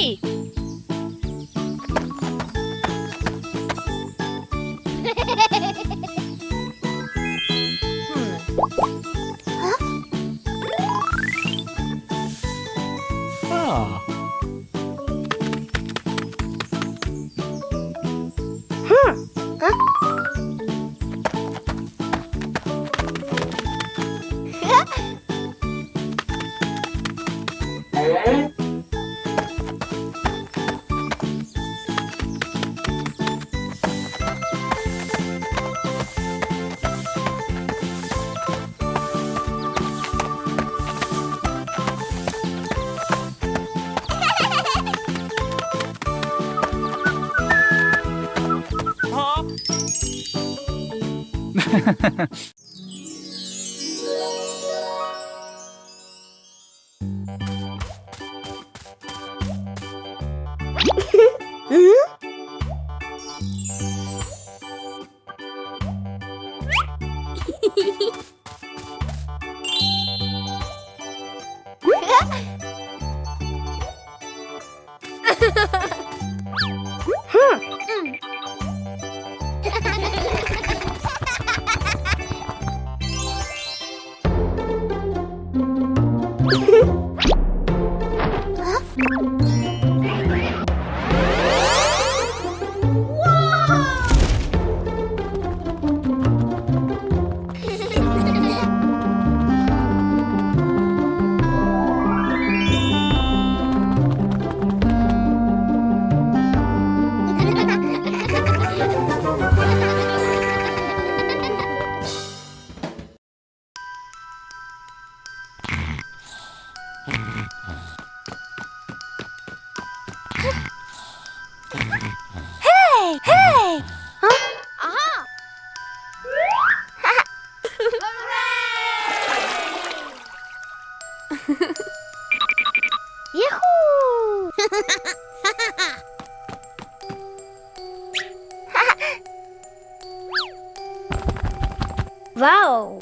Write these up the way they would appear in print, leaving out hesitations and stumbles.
Hurry! Ah. Hey! Hey! Aha! Yahoo! Wow!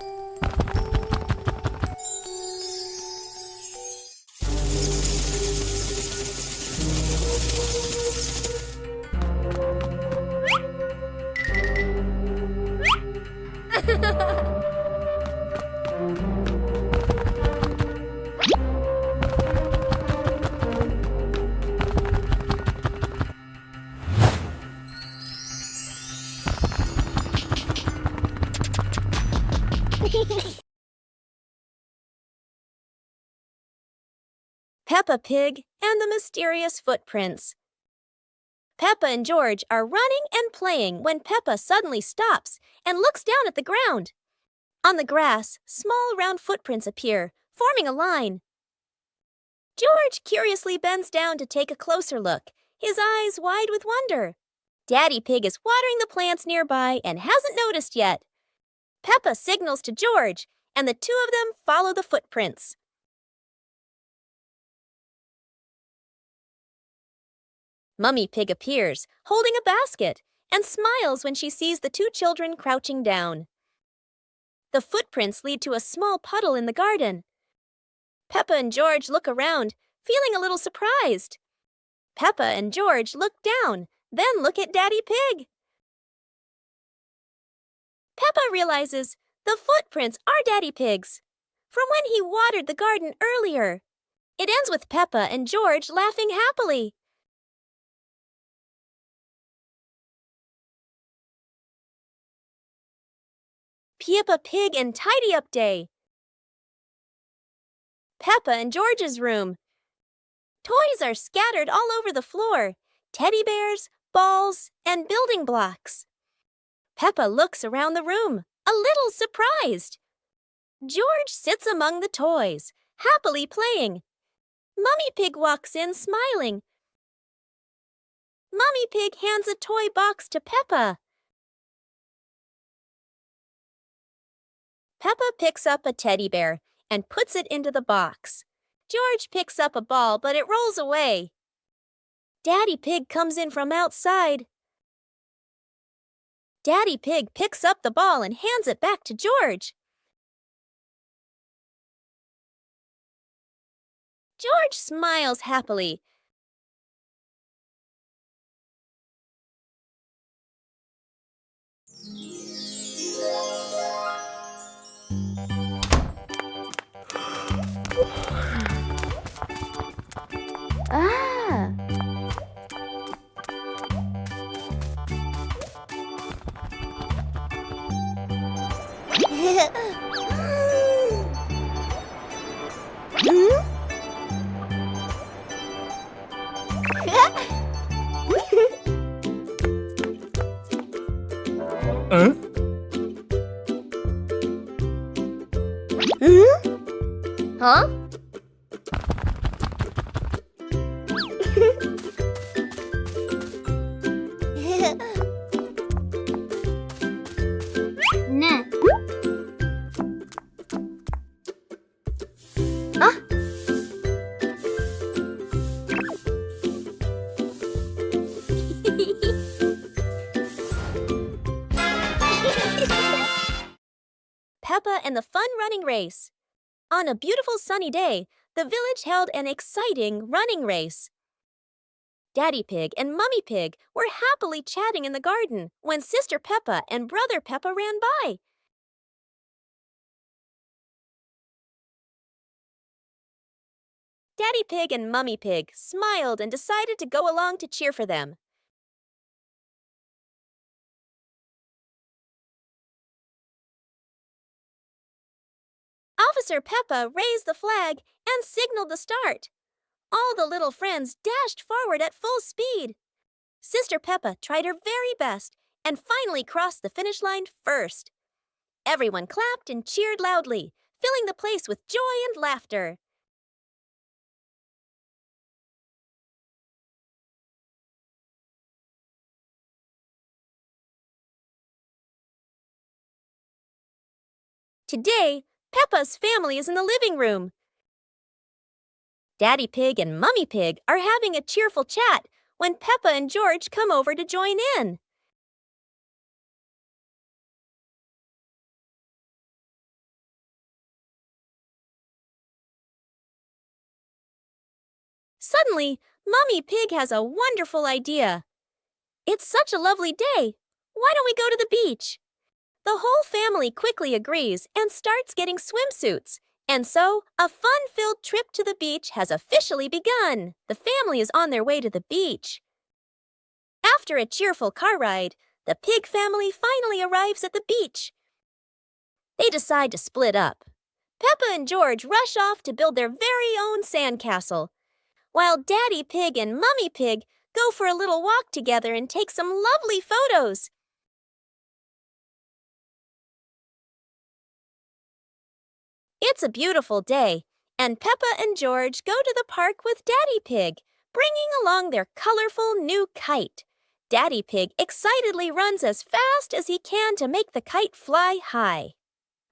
Peppa Pig and the Mysterious Footprints. Peppa and George are running and playing when Peppa suddenly stops and looks down at the ground. On the grass, small round footprints appear, forming a line. George curiously bends down to take a closer look, his eyes wide with wonder. Daddy Pig is watering the plants nearby and hasn't noticed yet. Peppa signals to George, and the two of them follow the footprints. Mummy Pig appears, holding a basket, and smiles when she sees the two children crouching down. The footprints lead to a small puddle in the garden. Peppa and George look around, feeling a little surprised. Peppa and George look down, then look at Daddy Pig. Peppa realizes the footprints are Daddy Pig's, from when he watered the garden earlier. It ends with Peppa and George laughing happily. Peppa Pig and Tidy Up Day. Peppa and George's room. Toys are scattered all over the floor. Teddy bears, balls, and building blocks. Peppa looks around the room, a little surprised. George sits among the toys, happily playing. Mummy Pig walks in, smiling. Mummy Pig hands a toy box to Peppa. Peppa picks up a teddy bear and puts it into the box. George picks up a ball, but it rolls away. Daddy Pig comes in from outside. Daddy Pig picks up the ball and hands it back to George. George smiles happily. Ah. Huh? Huh? Nah. Ah. Peppa and the Fun Running Race. On a beautiful sunny day, the village held an exciting running race. Daddy Pig and Mummy Pig were happily chatting in the garden when Sister Peppa and Brother Peppa ran by. Daddy Pig and Mummy Pig smiled and decided to go along to cheer for them. Officer Peppa raised the flag and signaled the start. All the little friends dashed forward at full speed. Sister Peppa tried her very best and finally crossed the finish line first. Everyone clapped and cheered loudly, filling the place with joy and laughter. Today, Peppa's family is in the living room. Daddy Pig and Mummy Pig are having a cheerful chat when Peppa and George come over to join in. Suddenly, Mummy Pig has a wonderful idea. It's such a lovely day. Why don't we go to the beach? The whole family quickly agrees and starts getting swimsuits. And so, a fun-filled trip to the beach has officially begun. The family is on their way to the beach. After a cheerful car ride, the Pig family finally arrives at the beach. They decide to split up. Peppa and George rush off to build their very own sandcastle, while Daddy Pig and Mummy Pig go for a little walk together and take some lovely photos. It's a beautiful day, and Peppa and George go to the park with Daddy Pig, bringing along their colorful new kite. Daddy Pig excitedly runs as fast as he can to make the kite fly high.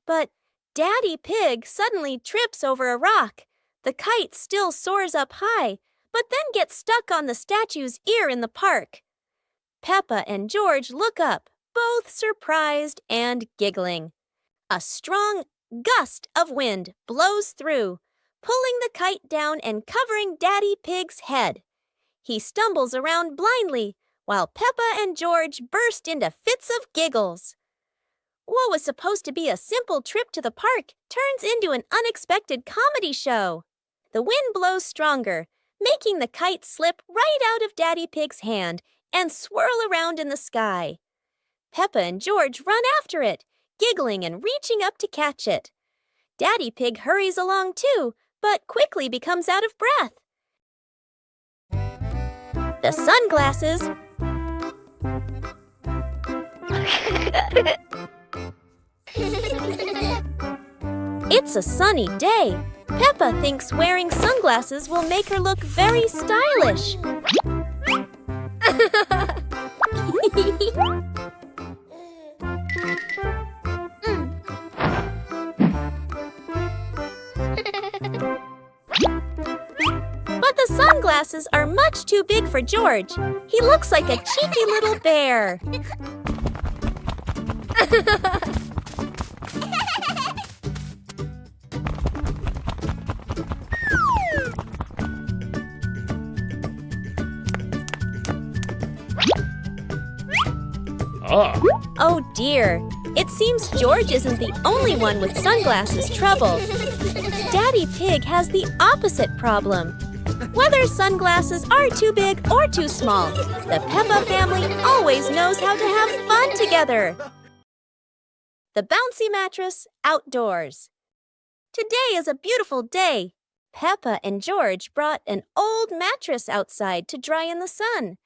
But Daddy Pig suddenly trips over a rock. The kite still soars up high, but then gets stuck on the statue's ear in the park. Peppa and George look up, both surprised and giggling. A strong gust of wind blows through, pulling the kite down and covering Daddy Pig's head. He stumbles around blindly, while Peppa and George burst into fits of giggles. What was supposed to be a simple trip to the park turns into an unexpected comedy show. The wind blows stronger, making the kite slip right out of Daddy Pig's hand and swirl around in the sky. Peppa and George run after it, giggling and reaching up to catch it. Daddy Pig hurries along too, but quickly becomes out of breath. The sunglasses. It's a sunny day. Peppa thinks wearing sunglasses will make her look very stylish. But the sunglasses are much too big for George. He looks like a cheeky little bear. Ah. Oh dear, it seems George isn't the only one with sunglasses trouble. Daddy Pig has the opposite problem. Whether sunglasses are too big or too small, the Peppa family always knows how to have fun together. The bouncy mattress outdoors. Today is a beautiful day. Peppa and George brought an old mattress outside to dry in the sun.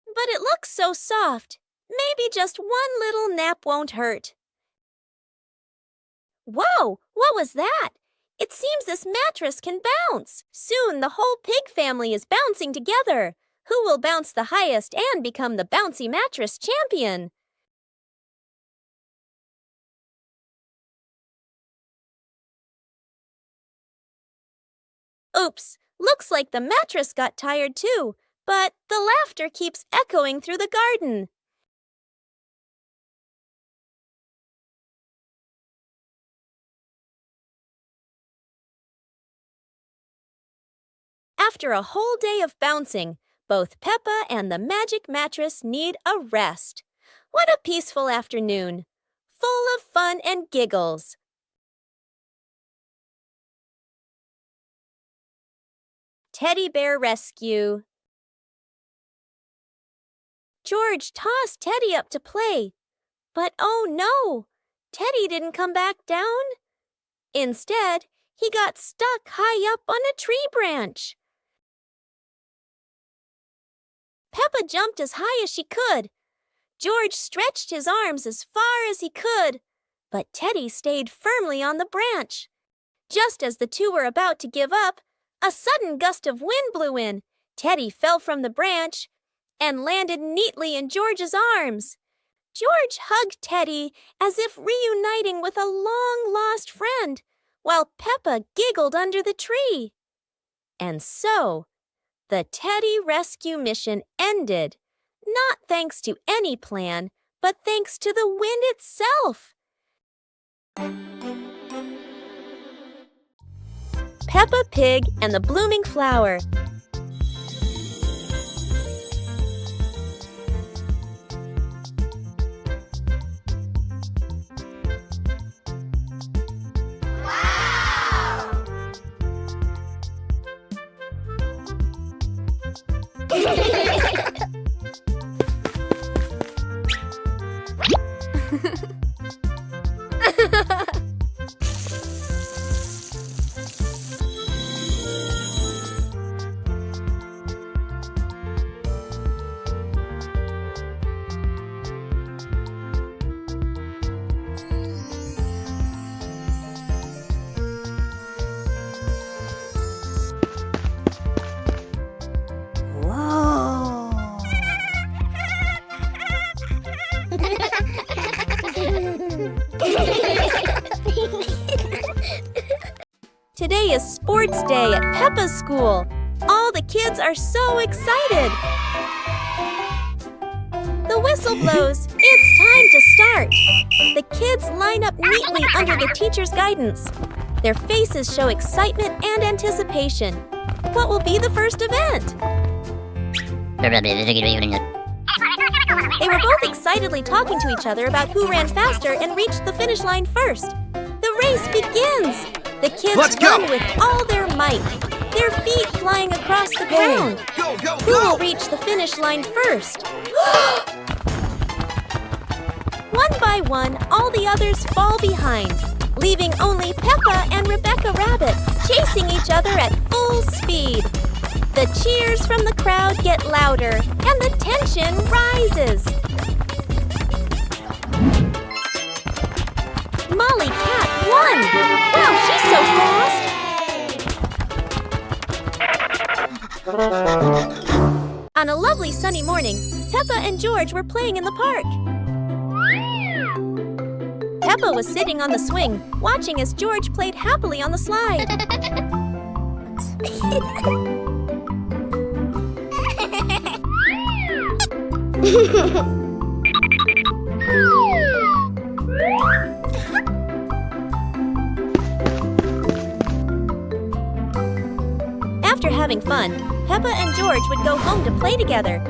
But it looks so soft. Maybe just one little nap won't hurt. Whoa! What was that? It seems this mattress can bounce. Soon the whole pig family is bouncing together. Who will bounce the highest and become the bouncy mattress champion? Oops, looks like the mattress got tired too, but the laughter keeps echoing through the garden. After a whole day of bouncing, both Peppa and the magic mattress need a rest. What a peaceful afternoon, full of fun and giggles. Teddy bear rescue. George tossed Teddy up to play, but oh no, Teddy didn't come back down. Instead, he got stuck high up on a tree branch. Peppa jumped as high as she could. George stretched his arms as far as he could, but Teddy stayed firmly on the branch. Just as the two were about to give up, a sudden gust of wind blew in. Teddy fell from the branch and landed neatly in George's arms. George hugged Teddy as if reuniting with a long-lost friend, while Peppa giggled under the tree. And so, the Teddy rescue mission ended, not thanks to any plan, but thanks to the wind itself. Peppa Pig and the Blooming Flower. Today is sports day at Peppa's school. All the kids are so excited. The whistle blows. It's time to start. The kids line up neatly under the teacher's guidance. Their faces show excitement and anticipation. What will be the first event? They were both excitedly talking to each other about who ran faster and reached the finish line first. The race begins! The kids run with all their might, their feet flying across the ground. Who will reach the finish line first? One by one, all the others fall behind, leaving only Peppa and Rebecca Rabbit chasing each other at full speed. The cheers from the crowd get louder, and the tension rises. Molly Cat won! Wow, she's so fast! On a lovely sunny morning, Peppa and George were playing in the park. Peppa was sitting on the swing, watching as George played happily on the slide. After having fun, Peppa and George would go home to play together.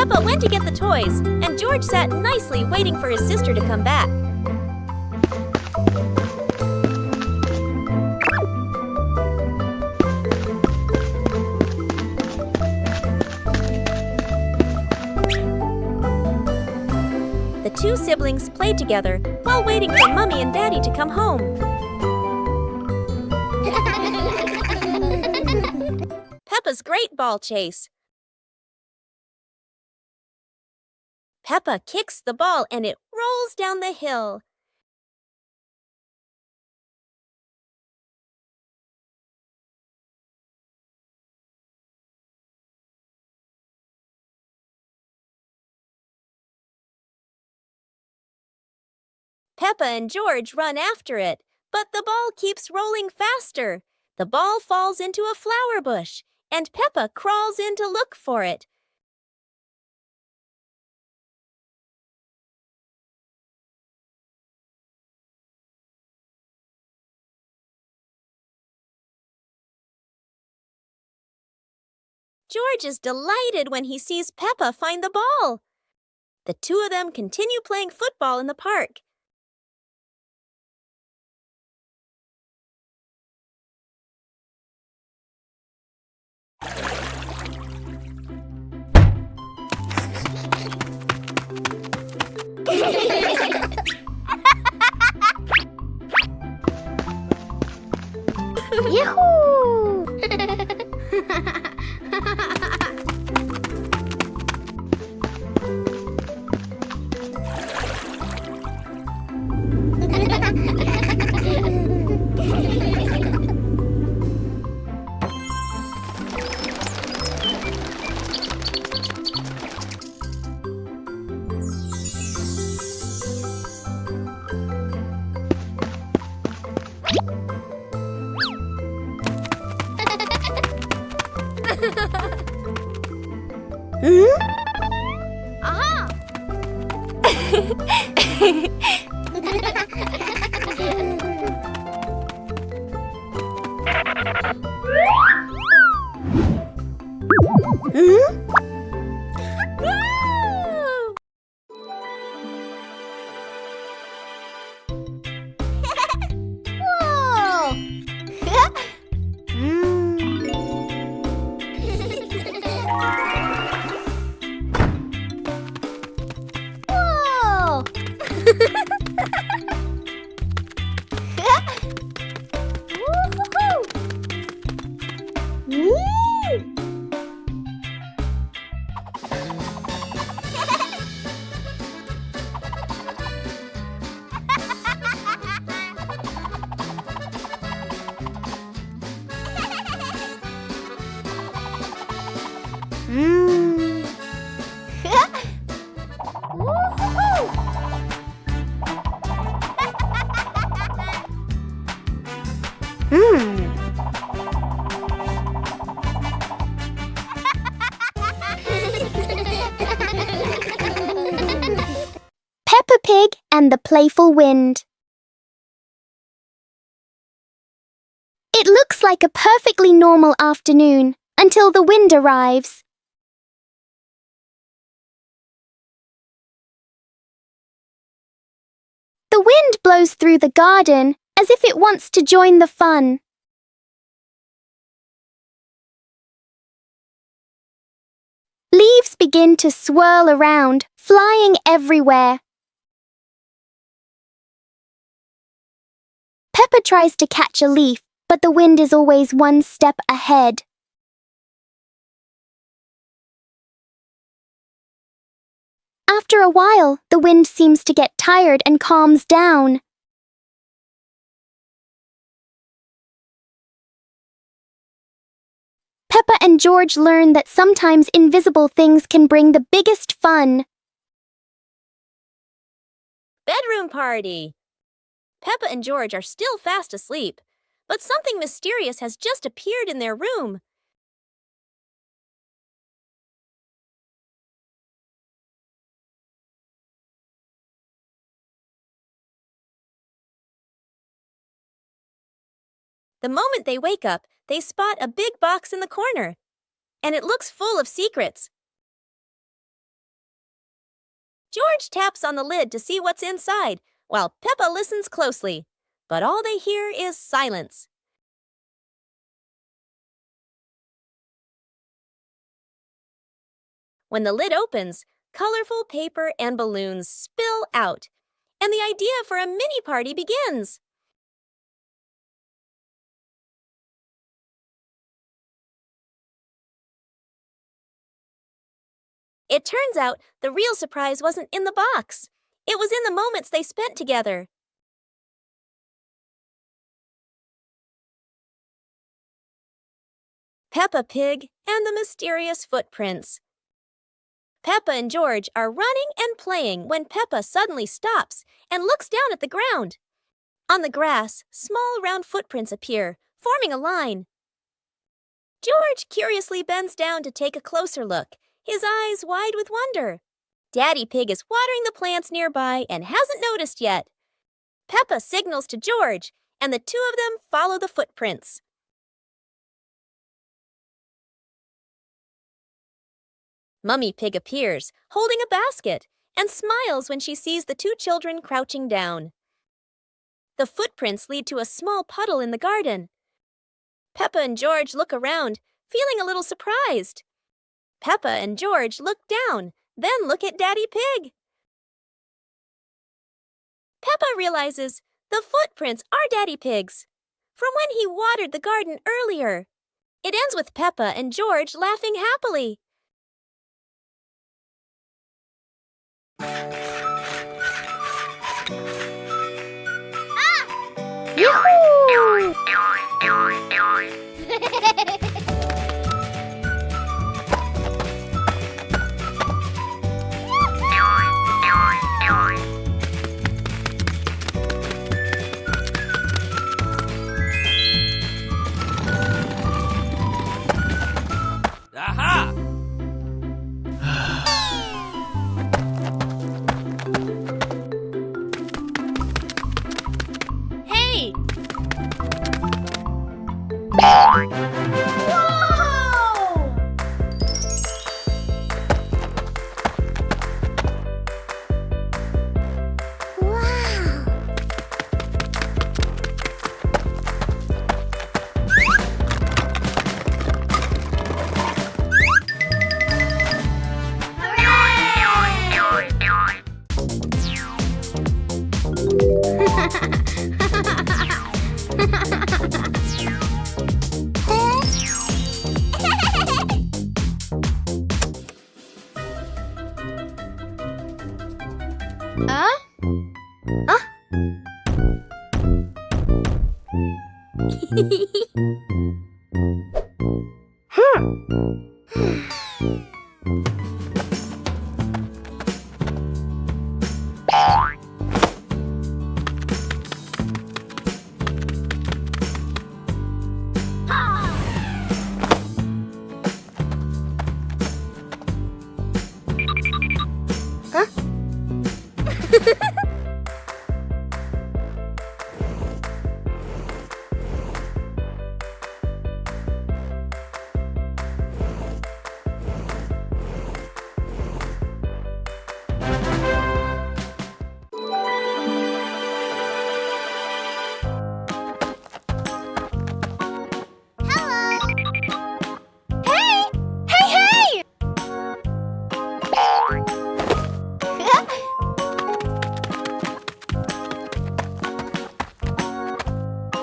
Peppa went to get the toys, and George sat nicely waiting for his sister to come back. The two siblings played together while waiting for Mommy and Daddy to come home. Peppa's great ball chase. Peppa kicks the ball and it rolls down the hill. Peppa and George run after it, but the ball keeps rolling faster. The ball falls into a flower bush, and Peppa crawls in to look for it. George is delighted when he sees Peppa find the ball. The two of them continue playing football in the park. Yahoo! Aha! Whoa! Whoa! Woo-hoo-hoo! Peppa Pig and the Playful Wind. It looks like a perfectly normal afternoon until the wind arrives. The wind blows through the garden as if it wants to join the fun. Leaves begin to swirl around, flying everywhere. Peppa tries to catch a leaf, but the wind is always one step ahead. After a while, the wind seems to get tired and calms down. Peppa and George learn that sometimes invisible things can bring the biggest fun. Bedroom party! Peppa and George are still fast asleep, but something mysterious has just appeared in their room. The moment they wake up, they spot a big box in the corner, and it looks full of secrets. George taps on the lid to see what's inside, while Peppa listens closely. But all they hear is silence. When the lid opens, colorful paper and balloons spill out, and the idea for a mini party begins. It turns out the real surprise wasn't in the box. It was in the moments they spent together. Peppa Pig and the Mysterious Footprints. Peppa and George are running and playing when Peppa suddenly stops and looks down at the ground. On the grass, small round footprints appear, forming a line. George curiously bends down to take a closer look, his eyes wide with wonder. Daddy Pig is watering the plants nearby and hasn't noticed yet. Peppa signals to George, and the two of them follow the footprints. Mummy Pig appears, holding a basket, and smiles when she sees the two children crouching down. The footprints lead to a small puddle in the garden. Peppa and George look around, feeling a little surprised. Peppa and George look down, then look at Daddy Pig. Peppa realizes the footprints are Daddy Pig's, from when he watered the garden earlier. It ends with Peppa and George laughing happily. Yoo-hoo! Aha! Hey!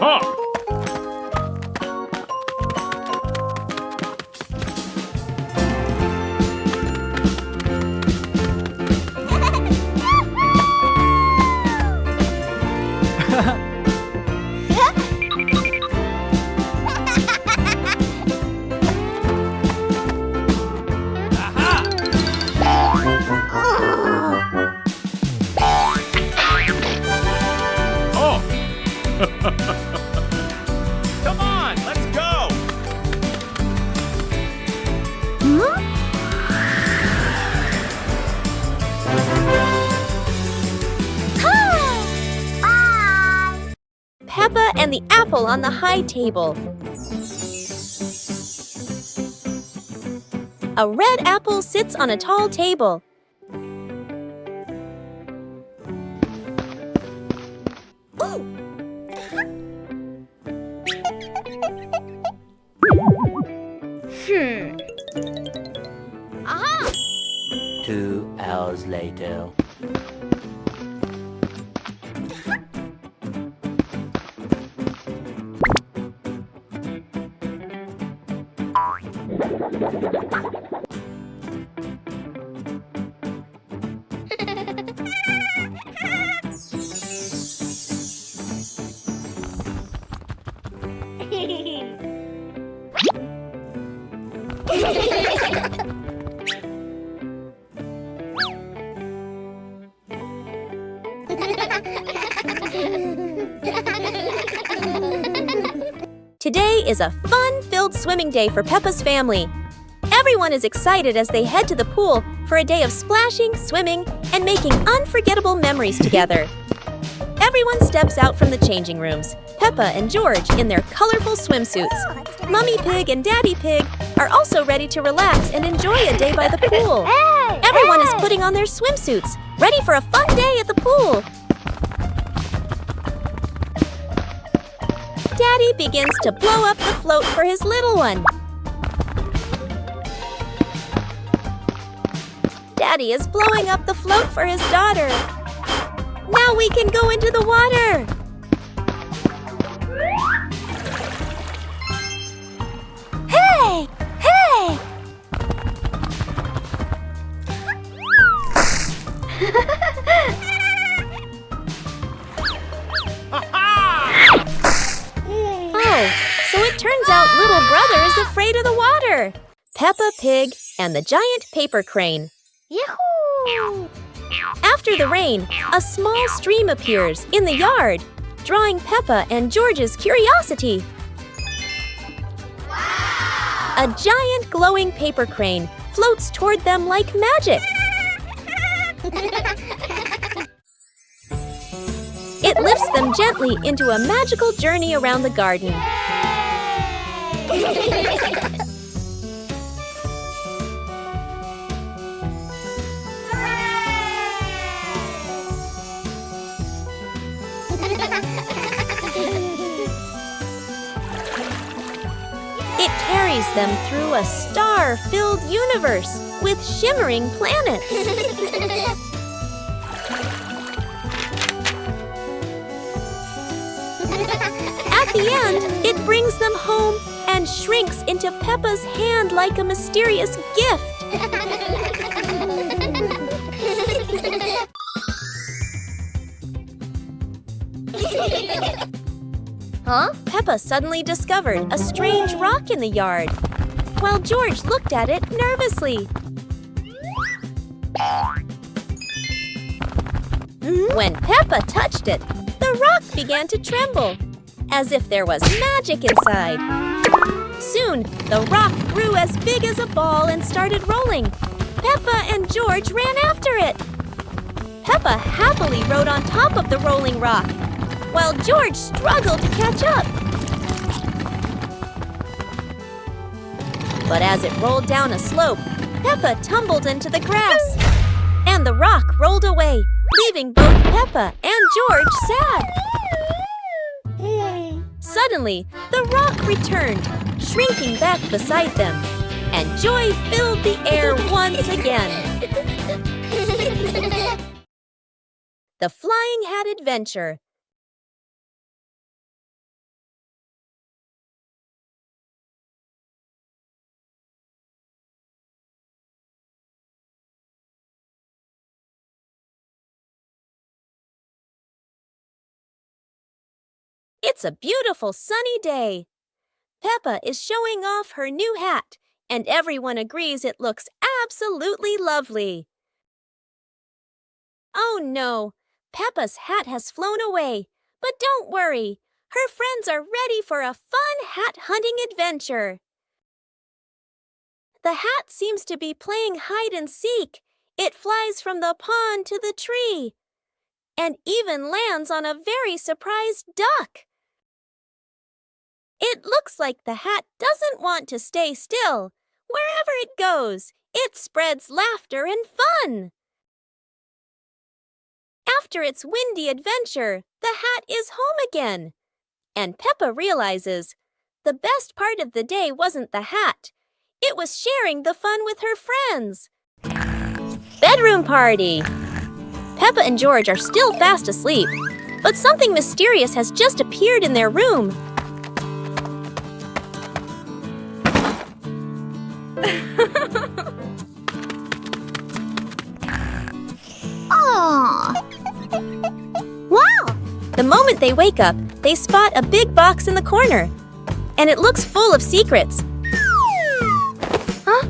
Huh! Come on, let's go! Peppa and the apple on the high table. A red apple sits on a tall table. later. Today is a fun-filled swimming day for Peppa's family. Everyone is excited as they head to the pool for a day of splashing, swimming, and making unforgettable memories together. Everyone steps out from the changing rooms, Peppa and George in their colorful swimsuits. Mummy Pig and Daddy Pig are also ready to relax and enjoy a day by the pool. Everyone is putting on their swimsuits, ready for a fun day at the pool. Daddy begins to blow up the float for his little one. Daddy is blowing up the float for his daughter. Now we can go into the water. Hey! Hey! Oh, so it turns out little brother is afraid of the water. Peppa Pig and the giant paper crane. Yahoo! After the rain, a small stream appears in the yard, drawing Peppa and George's curiosity. Wow! A giant glowing paper crane floats toward them like magic. It lifts them gently into a magical journey around the garden. It carries them through a star-filled universe with shimmering planets. At the end, it brings them home and shrinks into Peppa's hand like a mysterious gift. Huh? Peppa suddenly discovered a strange rock in the yard, while George looked at it nervously. When Peppa touched it, the rock began to tremble, as if there was magic inside. Soon, the rock grew as big as a ball and started rolling. Peppa and George ran after it. Peppa happily rode on top of the rolling rock, while George struggled to catch up. But as it rolled down a slope, Peppa tumbled into the grass, and the rock rolled away, leaving both Peppa and George sad. Suddenly, the rock returned, shrinking back beside them, and joy filled the air once again. The Flying Hat Adventure. It's a beautiful sunny day. Peppa is showing off her new hat, and everyone agrees it looks absolutely lovely. Oh no, Peppa's hat has flown away, but don't worry, her friends are ready for a fun hat hunting adventure. The hat seems to be playing hide and seek. It flies from the pond to the tree, and even lands on a very surprised duck. It looks like the hat doesn't want to stay still. Wherever it goes, it spreads laughter and fun. After its windy adventure, the hat is home again. And Peppa realizes the best part of the day wasn't the hat. It was sharing the fun with her friends. Bedroom party! Peppa and George are still fast asleep, but something mysterious has just appeared in their room. Aww. Wow! The moment they wake up, they spot a big box in the corner, and it looks full of secrets. Huh?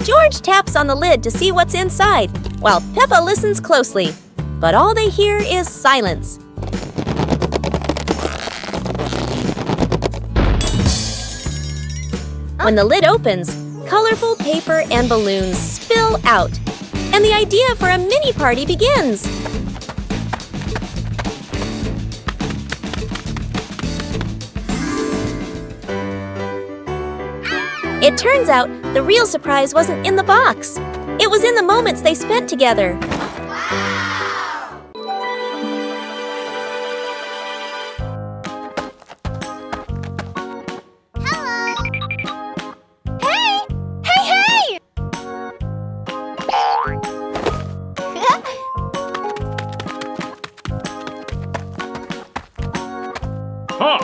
George taps on the lid to see what's inside, while Peppa listens closely. But all they hear is silence. When the lid opens, colorful paper and balloons spill out, and the idea for a mini party begins. It turns out the real surprise wasn't in the box. It was in the moments they spent together. Huh.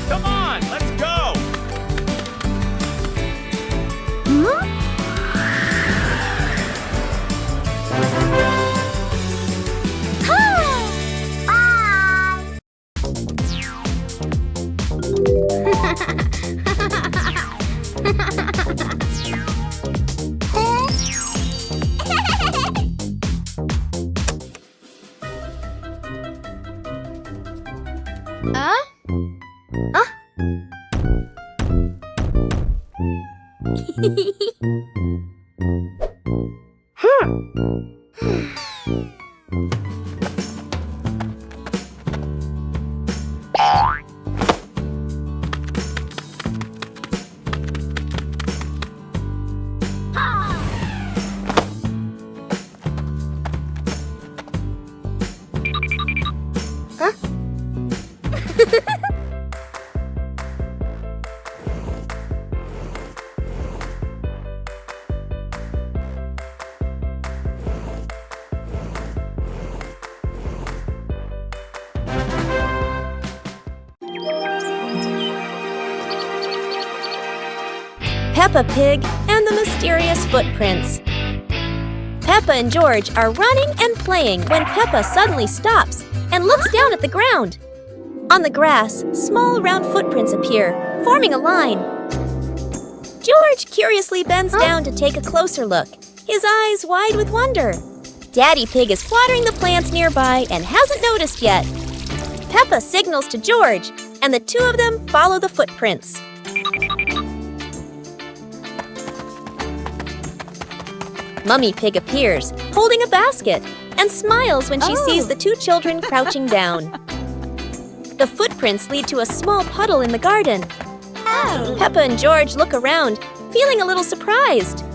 Come on, let's go! Peppa Pig and the Mysterious Footprints. Peppa and George are running and playing when Peppa suddenly stops and looks down at the ground. On the grass, small round footprints appear, forming a line. George curiously bends down to take a closer look, his eyes wide with wonder. Daddy Pig is watering the plants nearby and hasn't noticed yet. Peppa signals to George, and the two of them follow the footprints. Mummy Pig appears, holding a basket, and smiles when she sees the two children crouching down. The footprints lead to a small puddle in the garden. Peppa and George look around, feeling a little surprised.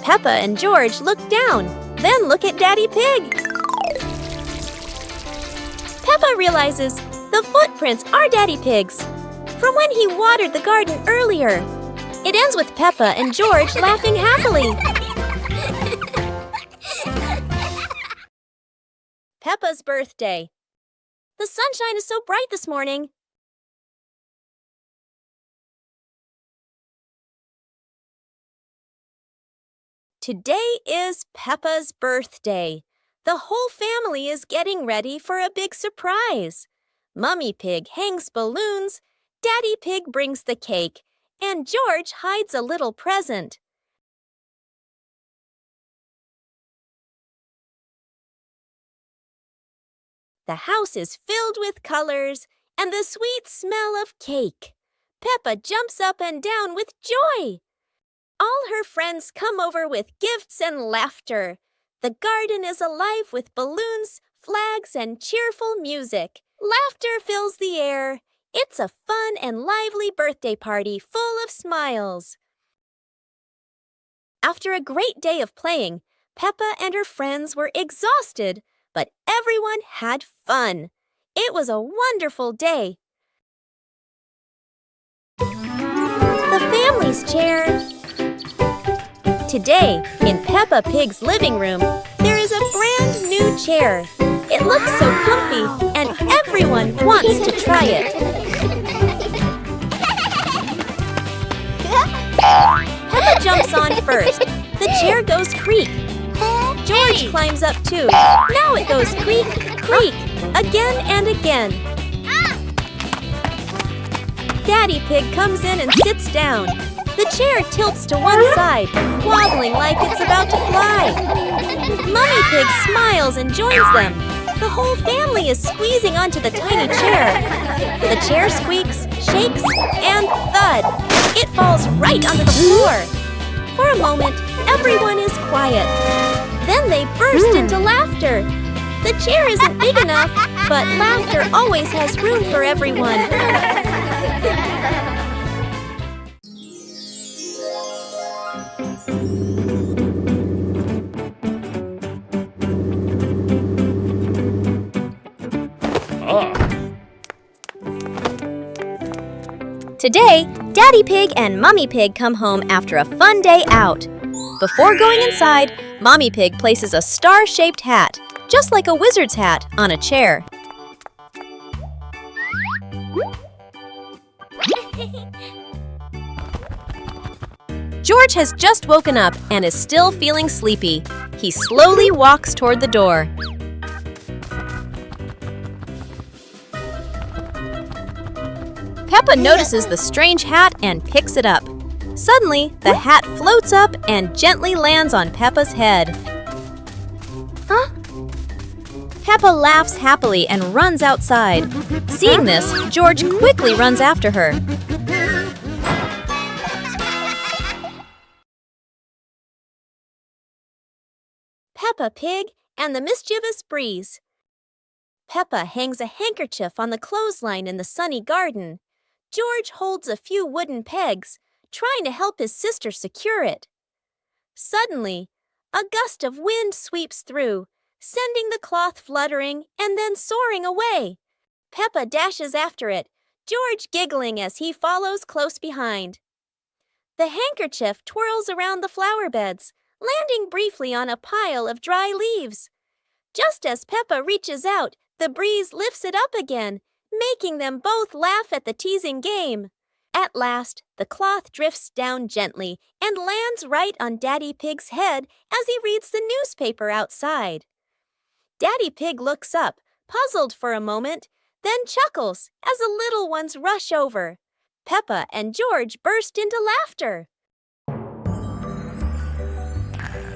Peppa and George look down, then look at Daddy Pig. Peppa realizes the footprints are Daddy Pig's, from when he watered the garden earlier. It ends with Peppa and George laughing happily. Peppa's birthday. The sunshine is so bright this morning. Today is Peppa's birthday. The whole family is getting ready for a big surprise. Mummy Pig hangs balloons, Daddy Pig brings the cake, and George hides a little present. The house is filled with colors and the sweet smell of cake. Peppa jumps up and down with joy. All her friends come over with gifts and laughter. The garden is alive with balloons, flags, and cheerful music. Laughter fills the air. It's a fun and lively birthday party full of smiles. After a great day of playing, Peppa and her friends were exhausted, but everyone had fun. It was a wonderful day. The family's chair. Today, in Peppa Pig's living room, there is a brand new chair. It looks so comfy, and everyone wants to try it. Peppa jumps on first. The chair goes creak. George climbs up too. Now it goes creak, creak, again and again. Daddy Pig comes in and sits down. The chair tilts to one side, wobbling like it's about to fly. Mummy Pig smiles and joins them. The whole family is squeezing onto the tiny chair. The chair squeaks, shakes, and thud. It falls right onto the floor. For a moment, everyone is quiet. Then they burst into laughter. The chair isn't big enough, but laughter always has room for everyone. Today, Daddy Pig and Mummy Pig come home after a fun day out. Before going inside, Mommy Pig places a star-shaped hat, just like a wizard's hat, on a chair. George has just woken up and is still feeling sleepy. He slowly walks toward the door. Peppa notices the strange hat and picks it up. Suddenly, the hat floats up and gently lands on Peppa's head. Huh? Peppa laughs happily and runs outside. Seeing this, George quickly runs after her. Peppa Pig and the Mischievous Breeze. Peppa hangs a handkerchief on the clothesline in the sunny garden. George holds a few wooden pegs, trying to help his sister secure it. Suddenly, a gust of wind sweeps through, sending the cloth fluttering and then soaring away. Peppa dashes after it, George giggling as he follows close behind. The handkerchief twirls around the flower beds, landing briefly on a pile of dry leaves. Just as Peppa reaches out, the breeze lifts it up again, making them both laugh at the teasing game. At last, the cloth drifts down gently and lands right on Daddy Pig's head as he reads the newspaper outside. Daddy Pig looks up, puzzled for a moment, then chuckles as the little ones rush over. Peppa and George burst into laughter.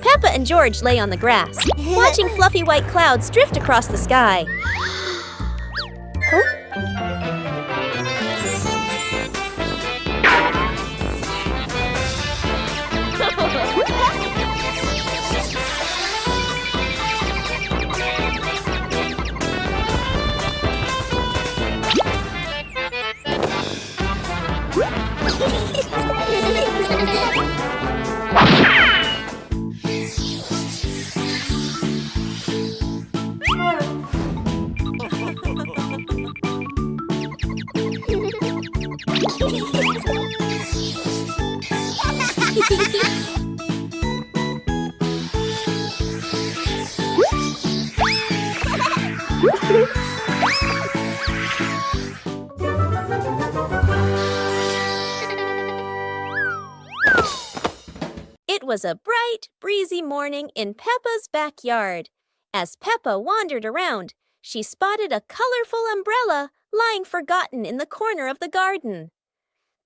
Peppa and George lay on the grass, watching fluffy white clouds drift across the sky. It was a bright, breezy morning in Peppa's backyard. As Peppa wandered around, she spotted a colorful umbrella lying forgotten in the corner of the garden.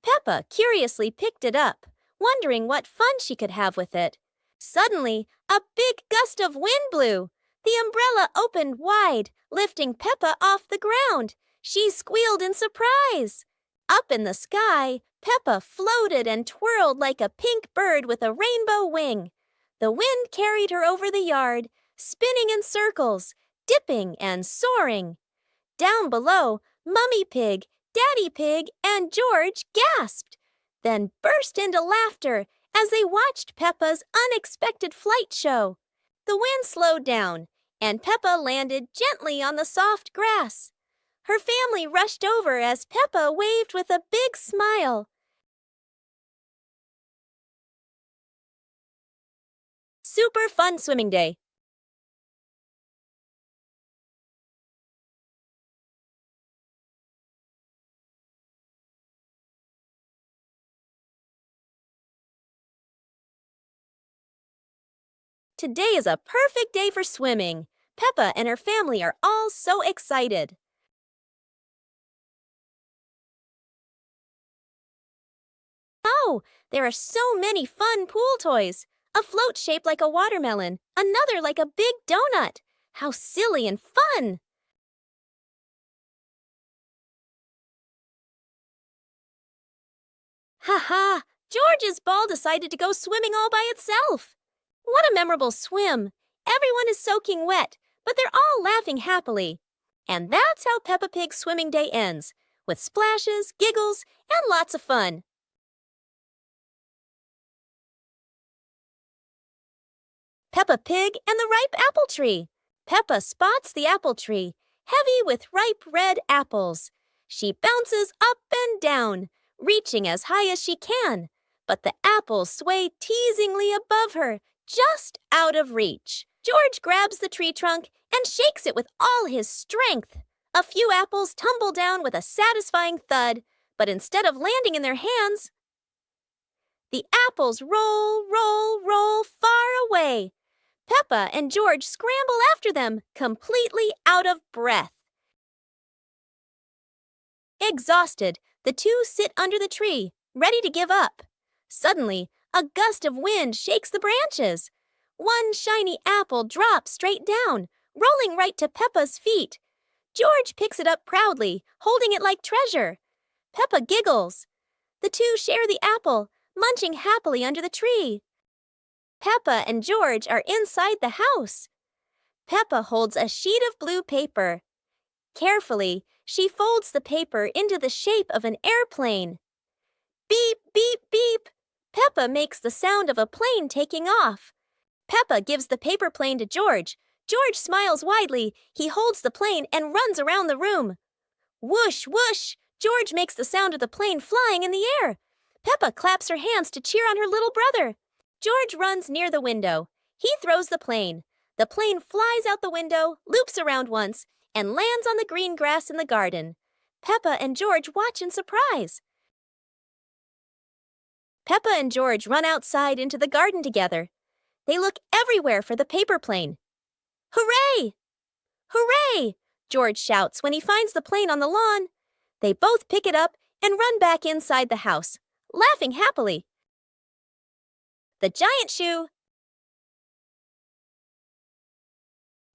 Peppa curiously picked it up, wondering what fun she could have with it. Suddenly, a big gust of wind blew. The umbrella opened wide, lifting Peppa off the ground. She squealed in surprise. Up in the sky, Peppa floated and twirled like a pink bird with a rainbow wing. The wind carried her over the yard, spinning in circles, dipping and soaring. Down below, Mummy Pig, Daddy Pig, and George gasped, then burst into laughter as they watched Peppa's unexpected flight show. The wind slowed down, and Peppa landed gently on the soft grass. Her family rushed over as Peppa waved with a big smile. Super fun swimming day. Today is a perfect day for swimming. Peppa and her family are all so excited. Oh, there are so many fun pool toys. A float shaped like a watermelon, another like a big donut. How silly and fun! Ha ha! George's ball decided to go swimming all by itself. What a memorable swim! Everyone is soaking wet, but they're all laughing happily. And that's how Peppa Pig's swimming day ends, with splashes, giggles, and lots of fun. Peppa Pig and the ripe apple tree. Peppa spots the apple tree, heavy with ripe red apples. She bounces up and down, reaching as high as she can, but the apples sway teasingly above her, just out of reach. George grabs the tree trunk and shakes it with all his strength. A few apples tumble down with a satisfying thud, but instead of landing in their hands, the apples roll, roll, roll far away. Peppa and George scramble after them, completely out of breath. Exhausted, the two sit under the tree, ready to give up. Suddenly, a gust of wind shakes the branches. One shiny apple drops straight down, rolling right to Peppa's feet. George picks it up proudly, holding it like treasure. Peppa giggles. The two share the apple, munching happily under the tree. Peppa and George are inside the house. Peppa holds a sheet of blue paper. Carefully, she folds the paper into the shape of an airplane. Beep, beep, beep. Peppa makes the sound of a plane taking off. Peppa gives the paper plane to George. George smiles widely. He holds the plane and runs around the room. Whoosh, whoosh. George makes the sound of the plane flying in the air. Peppa claps her hands to cheer on her little brother. George runs near the window. He throws the plane. The plane flies out the window, loops around once, and lands on the green grass in the garden. Peppa and George watch in surprise. Peppa and George run outside into the garden together. They look everywhere for the paper plane. Hooray! Hooray! George shouts when he finds the plane on the lawn. They both pick it up and run back inside the house, laughing happily. The giant shoe.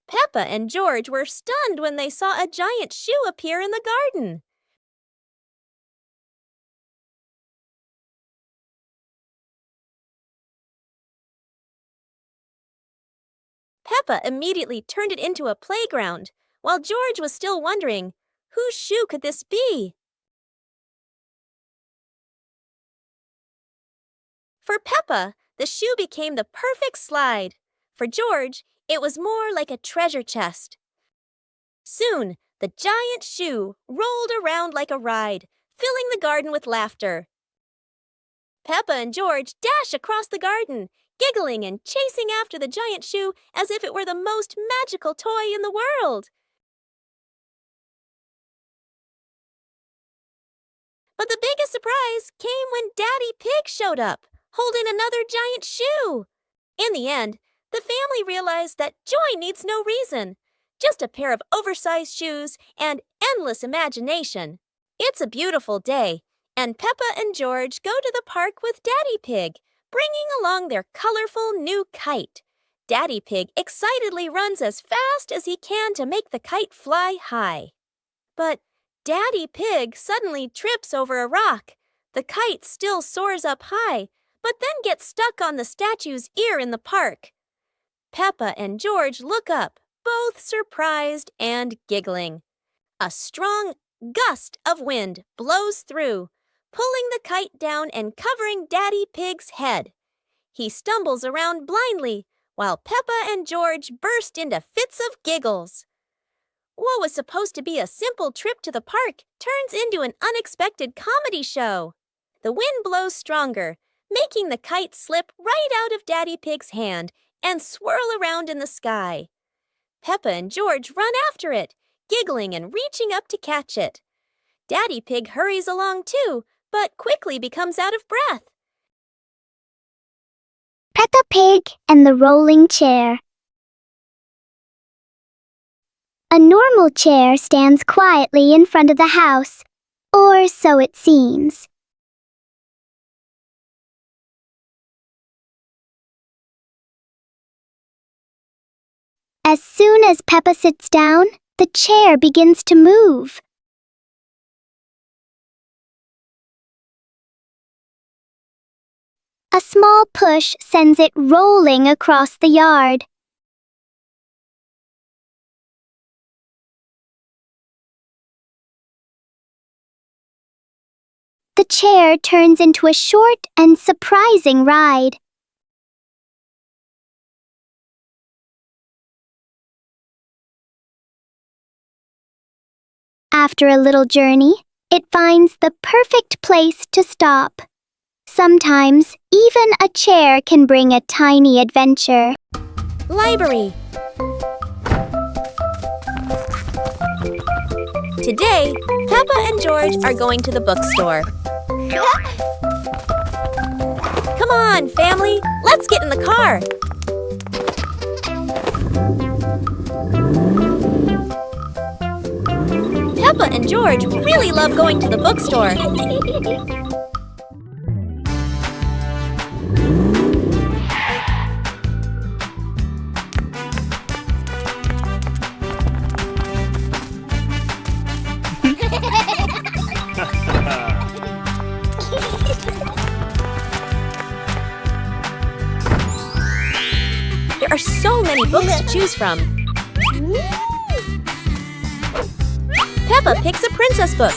Peppa and George were stunned when they saw a giant shoe appear in the garden. Peppa immediately turned it into a playground, while George was still wondering, whose shoe could this be? For Peppa, the shoe became the perfect slide. For George, it was more like a treasure chest. Soon, the giant shoe rolled around like a ride, filling the garden with laughter. Peppa and George dash across the garden, giggling and chasing after the giant shoe as if it were the most magical toy in the world. But the biggest surprise came when Daddy Pig showed up, holding another giant shoe. In the end, the family realized that joy needs no reason, just a pair of oversized shoes and endless imagination. It's a beautiful day, and Peppa and George go to the park with Daddy Pig, bringing along their colorful new kite. Daddy Pig excitedly runs as fast as he can to make the kite fly high. But Daddy Pig suddenly trips over a rock. The kite still soars up high, but then gets stuck on the statue's ear in the park. Peppa and George look up, both surprised and giggling. A strong gust of wind blows through, pulling the kite down and covering Daddy Pig's head. He stumbles around blindly, while Peppa and George burst into fits of giggles. What was supposed to be a simple trip to the park turns into an unexpected comedy show. The wind blows stronger, making the kite slip right out of Daddy Pig's hand and swirl around in the sky. Peppa and George run after it, giggling and reaching up to catch it. Daddy Pig hurries along too, but quickly becomes out of breath. Peppa Pig and the rolling chair. A normal chair stands quietly in front of the house, or so it seems. As soon as Peppa sits down, the chair begins to move. A small push sends it rolling across the yard. The chair turns into a short and surprising ride. After a little journey, it finds the perfect place to stop. Sometimes, even a chair can bring a tiny adventure. Library. Today, Peppa and George are going to the bookstore. Come on, family, let's get in the car. Peppa and George really love going to the bookstore. There are so many books to choose from. Peppa picks a princess book.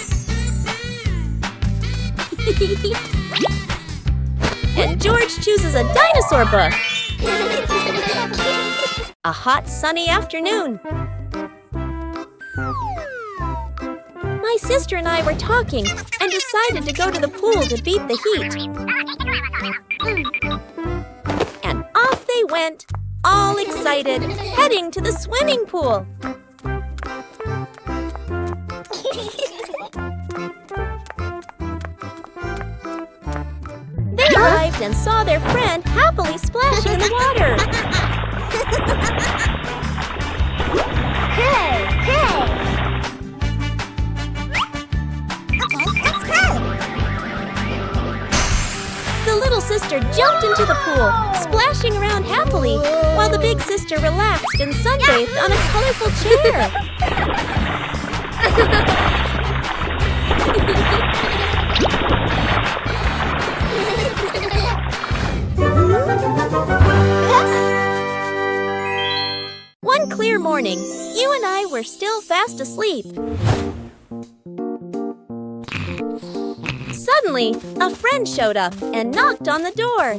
And George chooses a dinosaur book. A hot, sunny afternoon. My sister and I were talking and decided to go to the pool to beat the heat. And off they went, all excited, heading to the swimming pool. They arrived and saw their friend happily splashing in the water. Hey, hey! Okay, let's go! The little sister jumped into the pool, splashing around happily, while the big sister relaxed and sunbathed on a colorful chair. One clear morning, you and I were still fast asleep. Suddenly, a friend showed up and knocked on the door.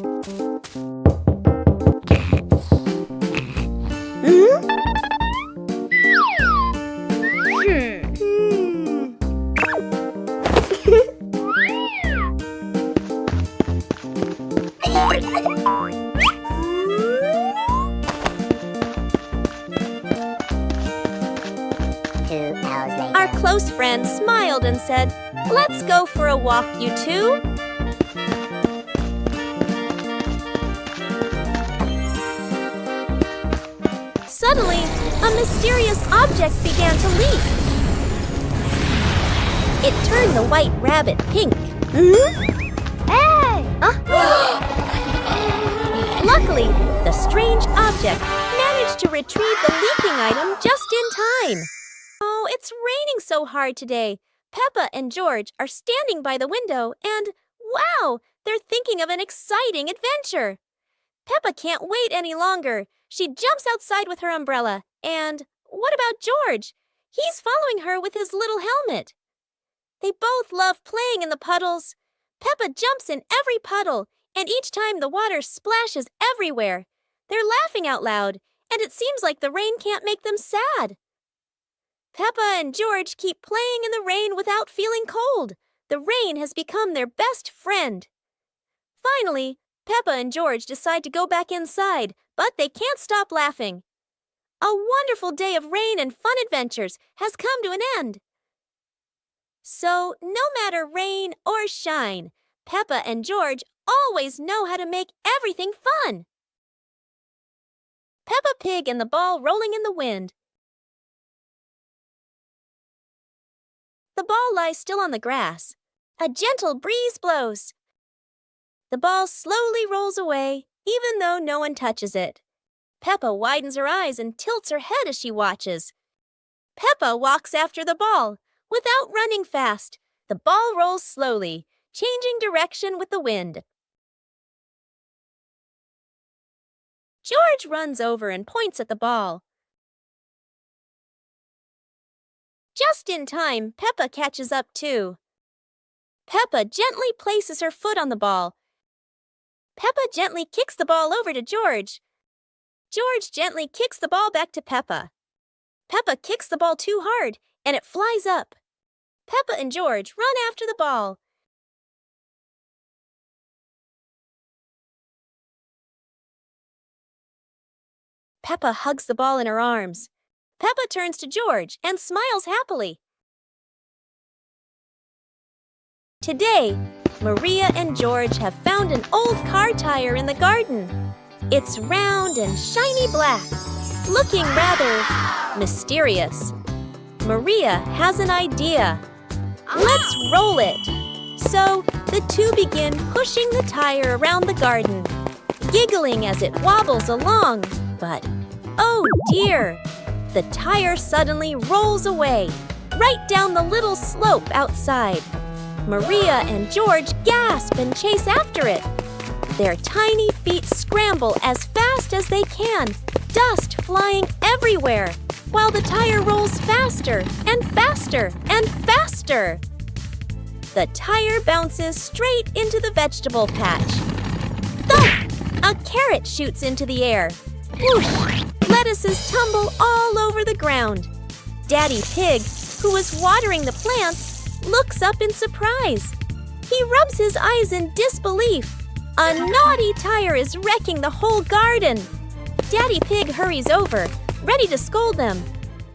Our close friend smiled and said, "Let's go for a walk, you two." Suddenly, a mysterious object began to leap. It turned the white rabbit pink. Hey! Luckily, the strange object managed to retrieve the leaking item just in time. Oh, it's raining so hard today. Peppa and George are standing by the window and, wow, They're thinking of an exciting adventure. Peppa can't wait any longer. She jumps outside with her umbrella. And what about George? He's following her with his little helmet. They both love playing in the puddles. Peppa jumps in every puddle, and each time the water splashes everywhere. They're laughing out loud, and it seems like the rain can't make them sad. Peppa and George keep playing in the rain without feeling cold. The rain has become their best friend. Finally, Peppa and George decide to go back inside, but they can't stop laughing. A wonderful day of rain and fun adventures has come to an end. So, no matter rain or shine, Peppa and George always know how to make everything fun. Peppa Pig and the ball rolling in the wind. The ball lies still on the grass. A gentle breeze blows. The ball slowly rolls away, even though no one touches it. Peppa widens her eyes and tilts her head as she watches. Peppa walks after the ball. Without running fast, the ball rolls slowly, changing direction with the wind. George runs over and points at the ball. Just in time, Peppa catches up too. Peppa gently places her foot on the ball. Peppa gently kicks the ball over to George. George gently kicks the ball back to Peppa. Peppa kicks the ball too hard, and it flies up. Peppa and George run after the ball. Peppa hugs the ball in her arms. Peppa turns to George and smiles happily. Today, Maria and George have found an old car tire in the garden. It's round and shiny black, looking rather mysterious. Maria has an idea. Let's roll it. So the two begin pushing the tire around the garden, giggling as it wobbles along. But, oh dear, the tire suddenly rolls away, right down the little slope outside. Maria and George gasp and chase after it. Their tiny feet scramble as fast as they can, dust flying everywhere, while the tire rolls faster and faster and faster. The tire bounces straight into the vegetable patch. Thump! A carrot shoots into the air. Whoosh! Lettuces tumble all over the ground. Daddy Pig, who was watering the plants, looks up in surprise. He rubs his eyes in disbelief. A naughty tire is wrecking the whole garden. Daddy Pig hurries over, ready to scold them.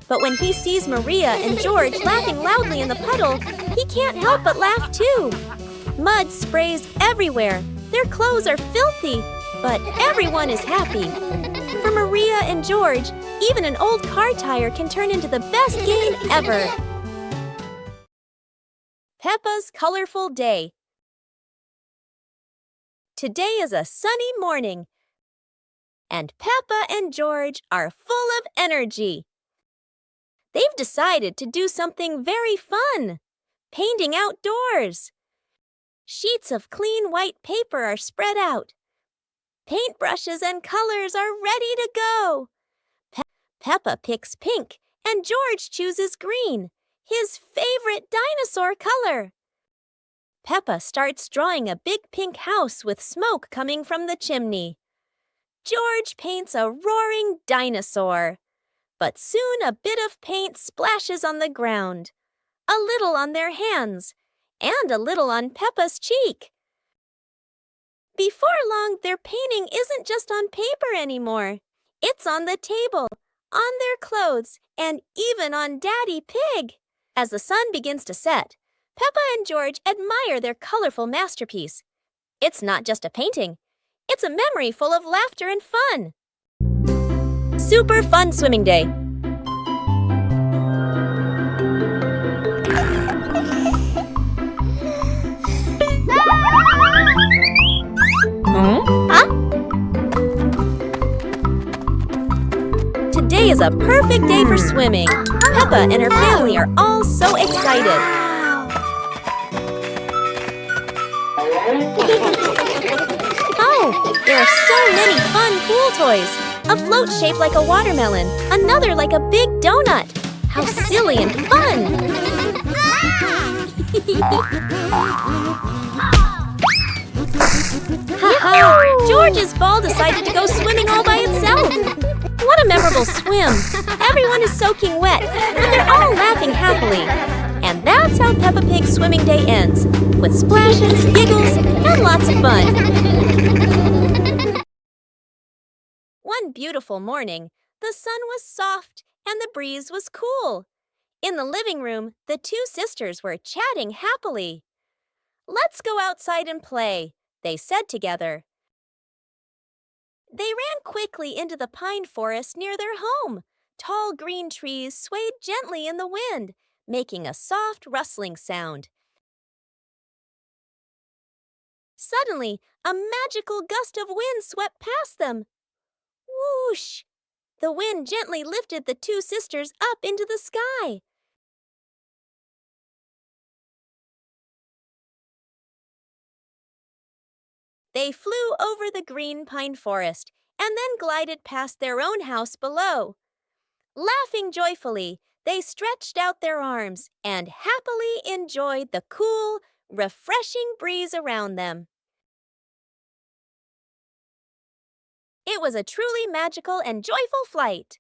But when he sees Maria and George laughing loudly in the puddle, he can't help but laugh too. Mud sprays everywhere. Their clothes are filthy, but everyone is happy. For Maria and George, even an old car tire can turn into the best game ever. Peppa's colorful day. Today is a sunny morning, and Peppa and George are full of energy. They've decided to do something very fun, painting outdoors. Sheets of clean white paper are spread out. Paintbrushes and colors are ready to go. Peppa picks pink, and George chooses green, his favorite dinosaur color. Peppa starts drawing a big pink house with smoke coming from the chimney. George paints a roaring dinosaur. But soon a bit of paint splashes on the ground, a little on their hands, and a little on Peppa's cheek. Before long, their painting isn't just on paper anymore. It's on the table, on their clothes, and even on Daddy Pig. As the sun begins to set, Peppa and George admire their colorful masterpiece. It's not just a painting. It's a memory full of laughter and fun. Super fun swimming day. Today is a perfect day for swimming. Peppa and her family are all so excited. Oh, there are so many fun pool toys. A float shaped like a watermelon, another like a big donut. How silly and fun! Ha-ha! George's ball decided to go swimming all by itself. What a memorable swim! Everyone is soaking wet, but they're all laughing happily. And that's how Peppa Pig's swimming day ends, with splashes, giggles, and lots of fun. One beautiful morning, the sun was soft and the breeze was cool. In the living room, the two sisters were chatting happily. "Let's go outside and play," they said together. They ran quickly into the pine forest near their home. Tall green trees swayed gently in the wind, making a soft rustling sound. Suddenly, a magical gust of wind swept past them. Whoosh! The wind gently lifted the two sisters up into the sky. They flew over the green pine forest and then glided past their own house below. Laughing joyfully, they stretched out their arms and happily enjoyed the cool, refreshing breeze around them. It was a truly magical and joyful flight.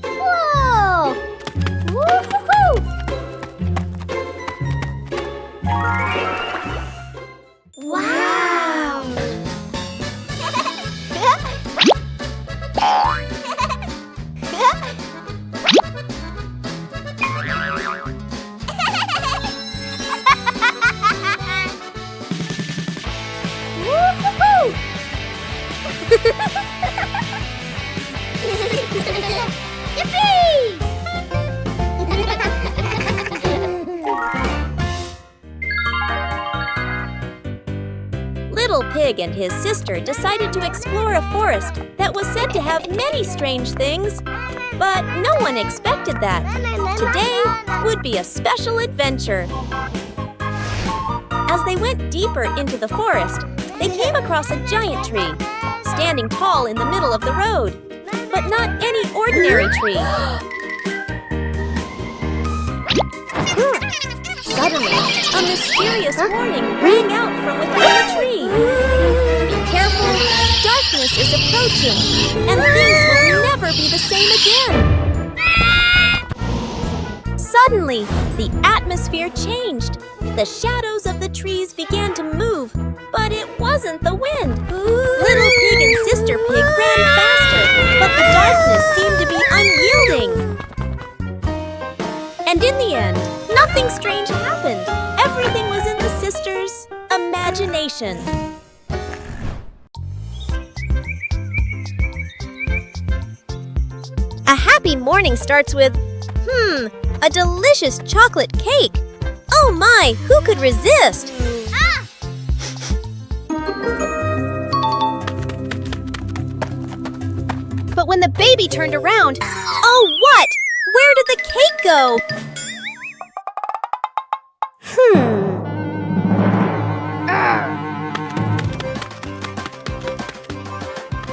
Whoa! Woo-hoo-hoo! Wow! Woo-hoo-hoo! Yippee! Little Pig and his sister decided to explore a forest that was said to have many strange things. But no one expected that. Today would be a special adventure. As they went deeper into the forest, they came across a giant tree, standing tall in the middle of the road. But not any ordinary tree. Suddenly, a mysterious warning rang out from within the tree. Be careful, darkness is approaching, and things will never be the same again. Suddenly, the atmosphere changed. The shadows of the trees began to move, but it wasn't the wind. Little Pig and Sister Pig ran faster, but the darkness seemed to be unyielding. And in the end, nothing strange happened. Everything was in the sisters' imagination. A happy morning starts with, a delicious chocolate cake. Oh my, who could resist? But when the baby turned around, oh what? Where did the cake go?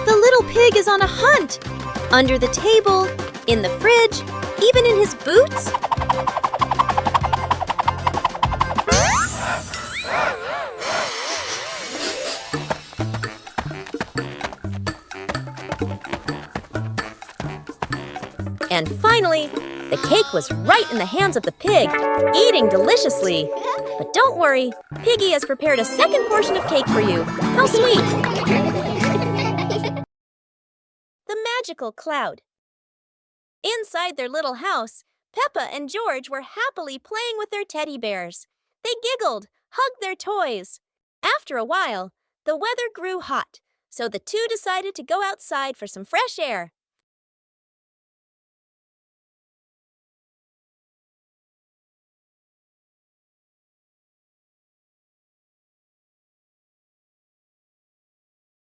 The little pig is on a hunt. Under the table, in the fridge, even in his boots. And finally, the cake was right in the hands of the pig, eating deliciously. But don't worry, Piggy has prepared a second portion of cake for you. How sweet! The magical cloud. Inside their little house, Peppa and George were happily playing with their teddy bears. They giggled, hugged their toys. After a while, The weather grew hot, so the two decided to go outside for some fresh air.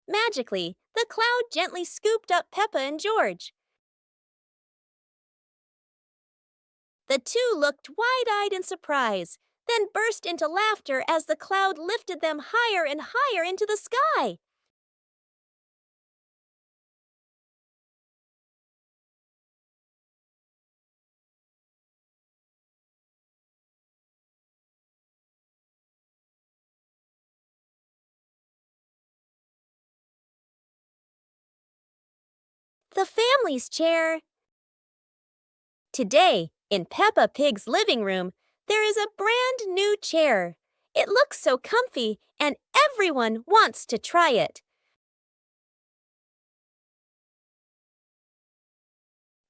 Magically, the cloud gently scooped up Peppa and George. The two looked wide-eyed in surprise, then burst into laughter as the cloud lifted them higher and higher into the sky. The family's chair. Today, in Peppa Pig's living room, there is a brand new chair. It looks so comfy, and everyone wants to try it.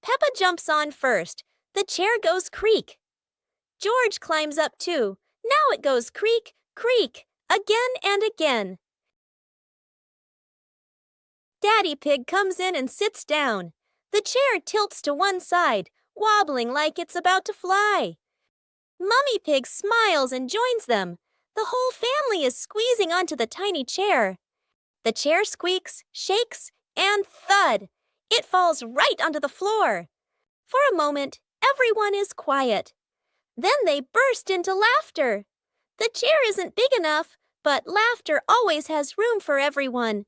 Peppa jumps on first. The chair goes creak. George climbs up too. Now it goes creak, creak, again and again. Daddy Pig comes in and sits down. The chair tilts to one side, wobbling like it's about to fly. Mummy Pig smiles and joins them. The whole family is squeezing onto the tiny chair. The chair squeaks, shakes, and thud! It falls right onto the floor. For a moment, everyone is quiet. Then they burst into laughter. The chair isn't big enough, but laughter always has room for everyone.